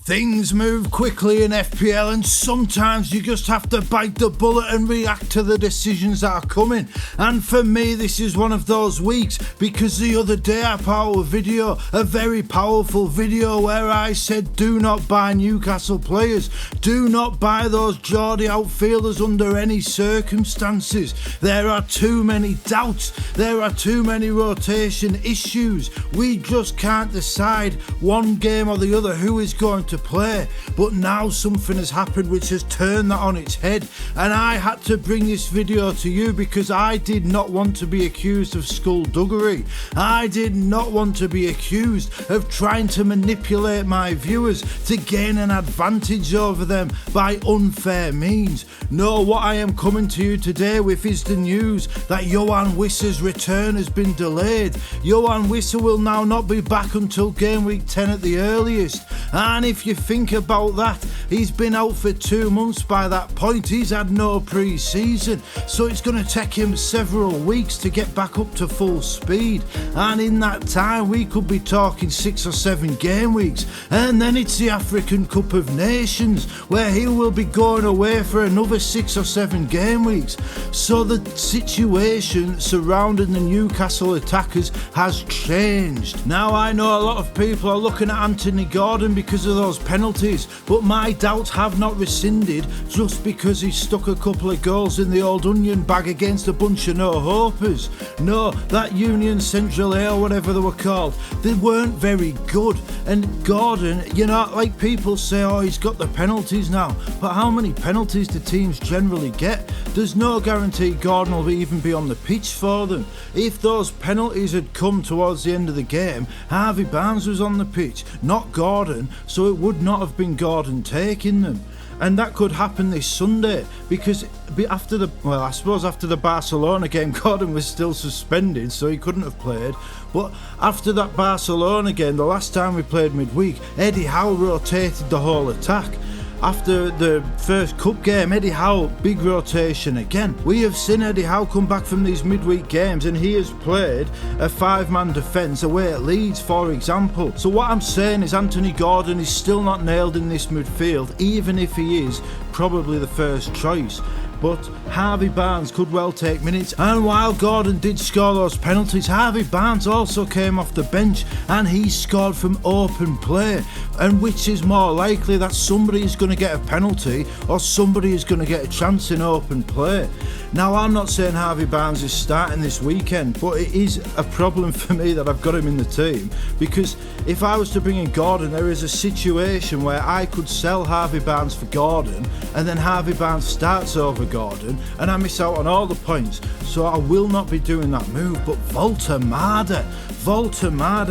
Things move quickly in FPL and sometimes you just have to bite the bullet and react to the decisions that are coming. And for me this is one of those weeks because the other day I put out a very powerful video where I said do not buy Newcastle players. Do not buy those Geordie outfielders under any circumstances. There are too many doubts. There are too many rotation issues. We just can't decide one game or the other who is going to play, but now something has happened which has turned that on its head, and I had to bring this video to you because I did not want to be accused of skullduggery. I did not want to be accused of trying to manipulate my viewers to gain an advantage over them by unfair means. No, what I am coming to you today with is the news that Johan Wissa's return has been delayed. Johan Wissa will now not be back until Gameweek 10 at the earliest, and if you think about that, he's been out for 2 months by that point. He's had no pre-season, so it's going to take him several weeks to get back up to full speed, and in that time we could be talking 6 or 7 game weeks, and then it's the African Cup of Nations where he will be going away for another 6 or 7 game weeks. So the situation surrounding the Newcastle attackers has changed. Now I know a lot of people are looking at Anthony Gordon because of those penalties, but my doubts have not rescinded just because he stuck a couple of goals in the old onion bag against a bunch of no-hopers. No, that Union Central A or whatever they were called, they weren't very good, and Gordon, you know, like people say, oh, he's got the penalties now, but how many penalties do teams generally get? There's no guarantee Gordon will even be on the pitch for them. If those penalties had come towards the end of the game, Harvey Barnes was on the pitch, not Gordon, so it would not have been Gordon taking them. And that could happen this Sunday because after the Barcelona game, Gordon was still suspended, so he couldn't have played. But after that Barcelona game, the last time we played midweek, Eddie Howe rotated the whole attack. After the first cup game, Eddie Howe, big rotation again. We have seen Eddie Howe come back from these midweek games and he has played a 5-man defence away at Leeds, for example. So what I'm saying is Anthony Gordon is still not nailed in this midfield, even if he is probably the first choice. But Harvey Barnes could well take minutes, and while Gordon did score those penalties, Harvey Barnes also came off the bench and he scored from open play, and which is more likely that somebody is going to get a penalty or somebody is going to get a chance in open play. Now I'm not saying Harvey Barnes is starting this weekend, but it is a problem for me that I've got him in the team, because if I was to bring in Gordon, there is a situation where I could sell Harvey Barnes for Gordon and then Harvey Barnes starts over Gordon and I miss out on all the points, so I will not be doing that move. But Volta Mada,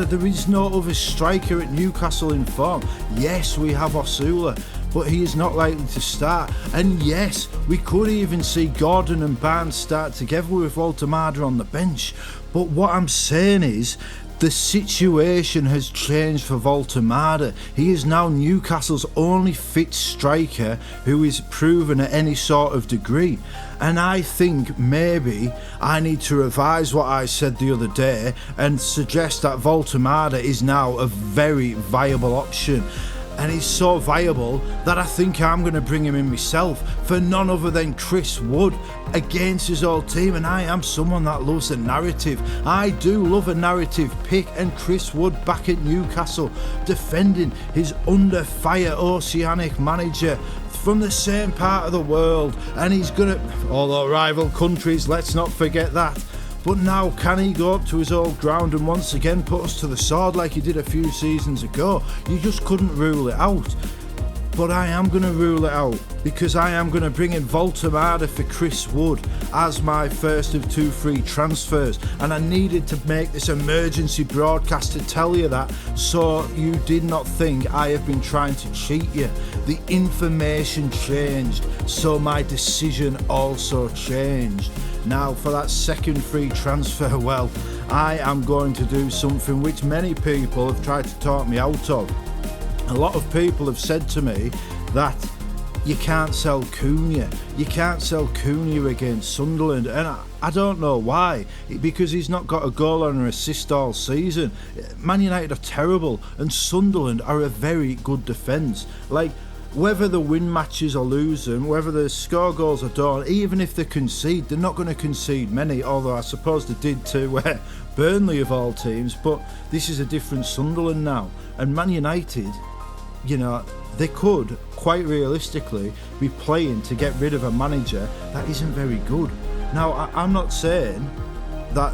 there is no other striker at Newcastle in form. Yes, we have Osula, but he is not likely to start, and yes, we could even see Gordon and Barnes start together with Volta Mada on the bench. But what I'm saying is the situation has changed for Volta Mada. He is now Newcastle's only fit striker who is proven at any sort of degree. And I think maybe I need to revise what I said the other day and suggest that Volta Mada is now a very viable option. And he's so viable that I think I'm going to bring him in myself for none other than Chris Wood against his old team. And I am someone that loves a narrative. I do love a narrative pick, and Chris Wood back at Newcastle defending his under fire Oceanic manager from the same part of the world. And he's going to, although rival countries, let's not forget that. But now, can he go up to his old ground and once again put us to the sword like he did a few seasons ago? You just couldn't rule it out. But I am going to rule it out because I am going to bring in Volta Mada for Chris Wood as my first of 2 free transfers. And I needed to make this emergency broadcast to tell you that, so you did not think I have been trying to cheat you. The information changed, so my decision also changed. Now for that second free transfer, well, I am going to do something which many people have tried to talk me out of. A lot of people have said to me that you can't sell Cunha. You can't sell Cunha against Sunderland. And I don't know why, because he's not got a goal or an assist all season. Man United are terrible, and Sunderland are a very good defence. Like, whether they win matches or lose them, whether they score goals or don't, even if they concede, they're not going to concede many, although I suppose they did to Burnley of all teams, but this is a different Sunderland now. And Man United, you know, they could, quite realistically, be playing to get rid of a manager that isn't very good. Now, I'm not saying that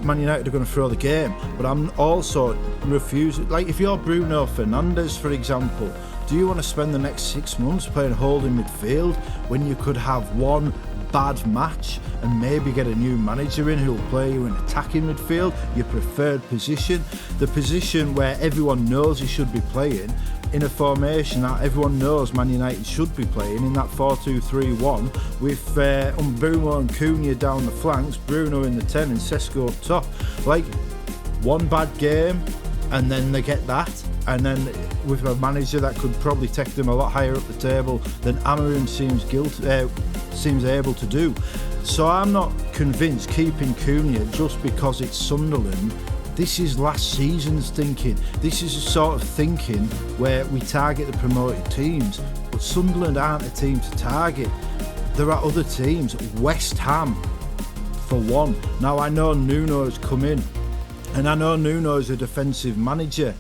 Man United are going to throw the game, but I'm also refusing. Like, if you're Bruno Fernandes, for example, do you want to spend the next 6 months playing holding midfield when you could have one bad match and maybe get a new manager in who'll play you in attacking midfield, your preferred position, the position where everyone knows you should be playing, in a formation that everyone knows Man United should be playing, in that 4-2-3-1 with Bruno and Cunha down the flanks, Bruno in the 10 and Sesko up top. Like, one bad game and then they get that, and then with a manager that could probably take them a lot higher up the table than Amorim seems able to do. So I'm not convinced keeping Cunha just because it's Sunderland. This is last season's thinking. This is the sort of thinking where we target the promoted teams, but Sunderland aren't a team to target. There are other teams, West Ham for one. Now, I know Nuno has come in, and I know Nuno is a defensive manager,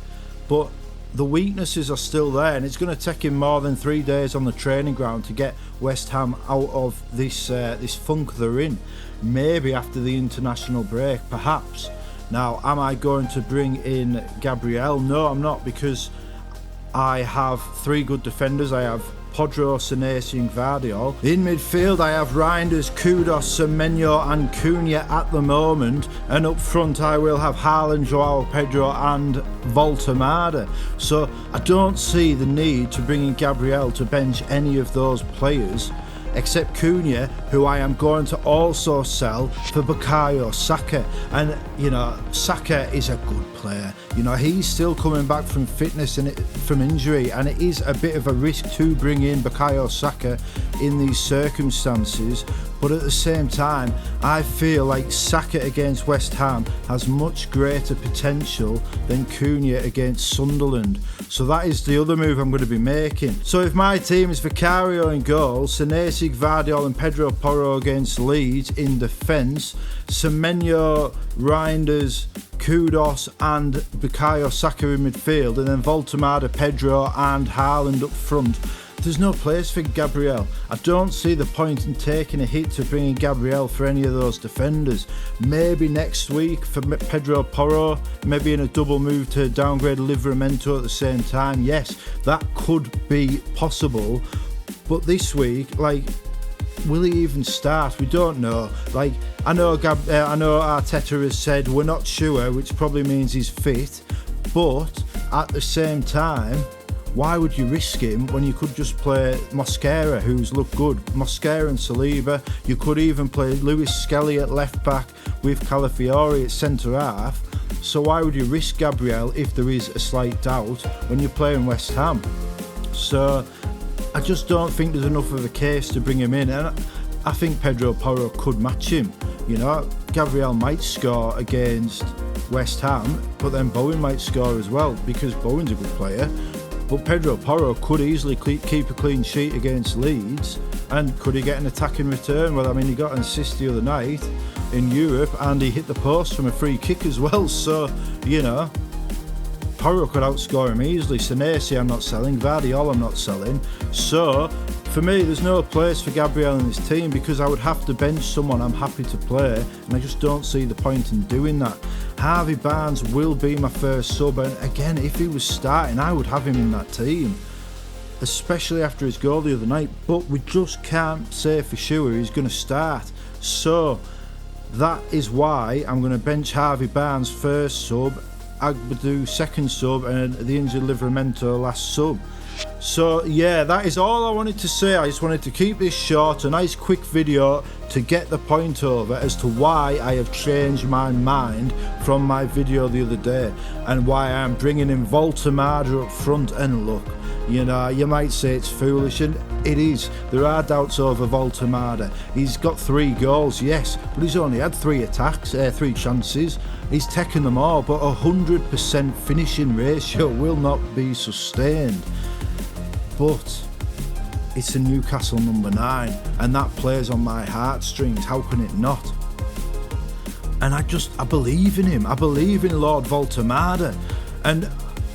but the weaknesses are still there, and it's going to take him more than 3 days on the training ground to get West Ham out of this funk they're in. Maybe after the international break, perhaps. Now, am I going to bring in Gabriel? No, I'm not, because I have 3 good defenders. I have Podro, Senesi and Gvardiol. In midfield, I have Reinders, Kudos, Semenyo and Cunha at the moment. And up front, I will have Haaland, Joao Pedro and Voltemada. So I don't see the need to bring in Gabriel to bench any of those players, except Cunha, who I am going to also sell for Bukayo Saka. And, you know, Saka is a good player. You know, he's still coming back from fitness and from injury, and it is a bit of a risk to bring in Bukayo Saka in these circumstances. But at the same time, I feel like Saka against West Ham has much greater potential than Cunha against Sunderland. So that is the other move I'm going to be making. So if my team is Vicario in goal, Senesi, Gvardiol and Pedro Porro against Leeds in defence, Semenyo, Reinders, Kudos and Bukayo Saka in midfield, and then Voltemada, Pedro and Haaland up front, there's no place for Gabriel. I don't see the point in taking a hit to bringing Gabriel for any of those defenders. Maybe next week for Pedro Porro, maybe in a double move to downgrade Livramento at the same time. Yes, that could be possible. But this week, like, will he even start? We don't know. Like, I know Arteta has said we're not sure, which probably means he's fit. But at the same time, why would you risk him when you could just play Mosquera, who's looked good? Mosquera and Saliba. You could even play Lewis Skelly at left back with Calafiori at centre half. So why would you risk Gabriel if there is a slight doubt when you're playing West Ham? So I just don't think there's enough of a case to bring him in, and I think Pedro Porro could match him. You know, Gabriel might score against West Ham, but then Bowen might score as well, because Bowen's a good player. But Pedro Porro could easily keep a clean sheet against Leeds, and could he get an attack in return? Well, I mean, he got an assist the other night in Europe, and he hit the post from a free kick as well. So, you know, Porro could outscore him easily. Senesi I'm not selling, Gvardiol I'm not selling. So for me, there's no place for Gabriel in this team, because I would have to bench someone I'm happy to play, and I just don't see the point in doing that. Harvey Barnes will be my first sub, and again, if he was starting, I would have him in that team, especially after his goal the other night. But we just can't say for sure he's going to start. So that is why I'm going to bench Harvey Barnes first sub, Agbadou second sub, and the injured Livramento last sub. So yeah, that is all I wanted to say. I just wanted to keep this short, a nice quick video to get the point over as to why I have changed my mind from my video the other day, and why I'm bringing in Voltemada up front. And look, You know, you might say it's foolish, and it is. There are doubts over Voltemada. He's got 3 goals, yes, but he's only had 3 attacks, 3 chances. He's taken them all, but 100% finishing ratio will not be sustained. But it's a Newcastle number 9, and that plays on my heartstrings. How can it not? And I believe in him. I believe in Lord Voltemada. And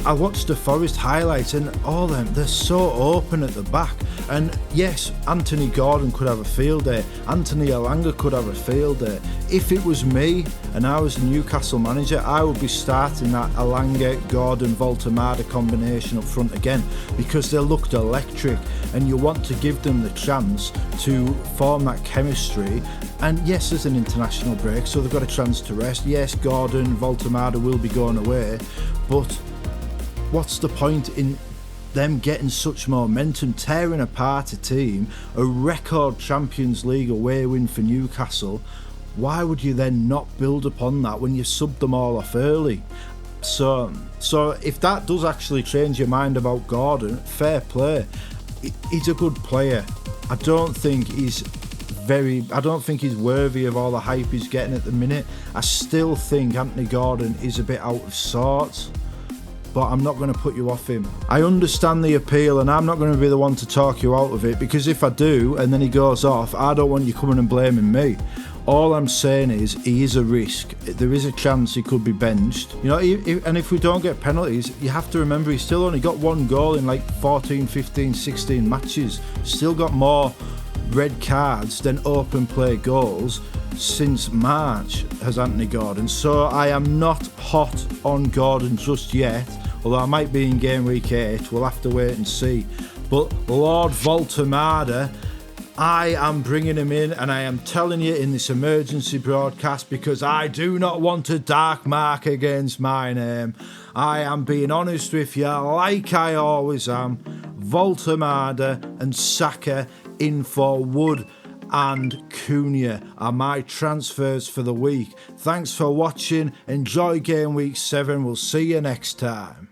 I watched the Forest highlights, and all them, they're so open at the back. And yes, Anthony Gordon could have a field day. Anthony Elanga could have a field day. If it was me and I was a Newcastle manager, I would be starting that Elanga, Gordon, Voltemada combination up front again, because they looked electric, and you want to give them the chance to form that chemistry. And yes, there's an international break, so they've got a chance to rest. Yes, Gordon, Voltemada will be going away, but what's the point in them getting such momentum, tearing apart a team, a record Champions League away win for Newcastle? Why would you then not build upon that when you subbed them all off early? So if that does actually change your mind about Gordon, fair play. He's a good player. I don't think he's worthy of all the hype he's getting at the minute. I still think Anthony Gordon is a bit out of sorts, but I'm not going to put you off him. I understand the appeal, and I'm not going to be the one to talk you out of it, because if I do and then he goes off, I don't want you coming and blaming me. All I'm saying is he is a risk. There is a chance he could be benched. You know, and if we don't get penalties, you have to remember he's still only got 1 goal in like 14, 15, 16 matches. Still got more red cards than open play goals since March, has Anthony Gordon. So I am not hot on Gordon just yet, although I might be in game week 8. We'll have to wait and see. But Lord Voltemada, I am bringing him in, and I am telling you in this emergency broadcast, because I do not want a dark mark against my name. I am being honest with you, like I always am. Voltemada and Saka in for Wood and Cunha are my transfers for the week. Thanks for watching. Enjoy game week 7. We'll see you next time.